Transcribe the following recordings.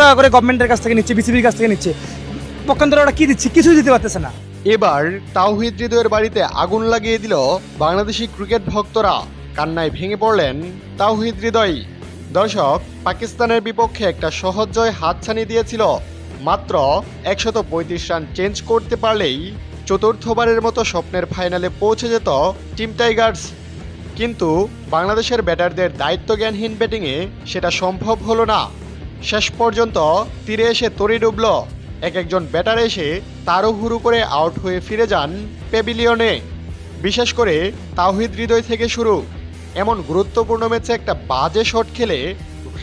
টাকা করে গভর্নমেন্টের কাছ থেকে নিচ্ছে, বিসিবির কাছ থেকে নিচ্ছে, পক্ষান্তরে ওরা কি দিচ্ছে? কিছুই দিতে পারতেছে না। এবার তাওহিদ হৃদয়ের বাড়িতে আগুন লাগিয়ে দিল বাংলাদেশি ক্রিকেট ভক্তরা। কান্নায় ভেঙে পড়লেন তাওহিদ হৃদয়। দর্শক, পাকিস্তানের বিপক্ষে একটা সহজ জয় হাতছানি দিয়েছিল। মাত্র 135 রান চেঞ্জ করতে পারলেই চতুর্থবারের মতো স্বপ্নের ফাইনালে পৌঁছে যেত টিম টাইগার্স। কিন্তু বাংলাদেশের ব্যাটারদের দায়িত্বজ্ঞানহীন ব্যাটিংয়ে সেটা সম্ভব হলো না। শেষ পর্যন্ত তীরে এসে তরি ডুবল। একজন ব্যাটার এসে তাড়াহুড়ো করে আউট হয়ে ফিরে যান প্যাভিলিয়নে। বিশেষ করে তাওহিদ হৃদয় থেকে শুরু। এমন গুরুত্বপূর্ণ ম্যাচে একটা বাজে শট খেলে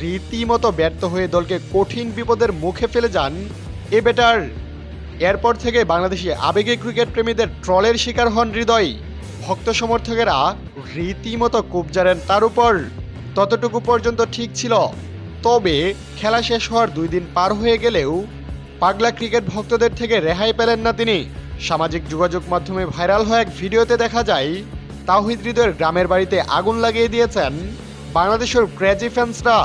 রীতিমতো ব্যর্থ হয়ে দলকে কঠিন বিপদের মুখে ফেলে যান এ ব্যাটার। এরপর থেকে বাংলাদেশি আবেগী ক্রিকেট প্রেমীদের ট্রলের শিকার হন হৃদয়। ভক্ত সমর্থকেরা রীতিমতো কুপ জারেন তার উপর। ততটুকু পর্যন্ত ঠিক ছিল, তবে খেলা শেষ হওয়ার 2 দিন পার হয়ে গেলেও পাগলা ক্রিকেট ভক্তদের থেকে রেহাই পেলেন না তিনি। সামাজিক যোগাযোগ মাধ্যমে ভাইরাল হওয়া এক ভিডিওতে দেখা যায় তাওহিদ হৃদয়ের গ্রামের বাড়িতে আগুন লাগিয়ে দিয়েছেন বাংলাদেশের ক্রেজি ফ্যান্সরা,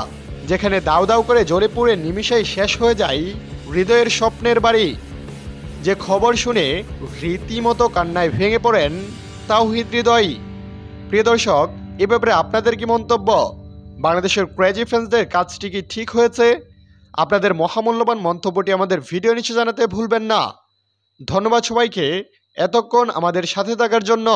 যেখানে দাউ দাউ করে জ্বলে পুড়ে নিমিষেই শেষ হয়ে যায় হৃদয়ের স্বপ্নের বাড়ি। যে খবর শুনে রীতিমতো কান্নায় ভেঙে পড়েন তাওহিদ হৃদয়। প্রিয় দর্শক, এ ব্যাপারে আপনাদের কি মন্তব্য? বাংলাদেশের ক্রেজি ফ্যান্সদের কাজটি কি ঠিক হয়েছে? আপনাদের মহামূল্যবান মন্তব্যটি আমাদের ভিডিও নিচে জানাতে ভুলবেন না। ধন্যবাদ সবাইকে এতক্ষণ আমাদের সাথে থাকার জন্য।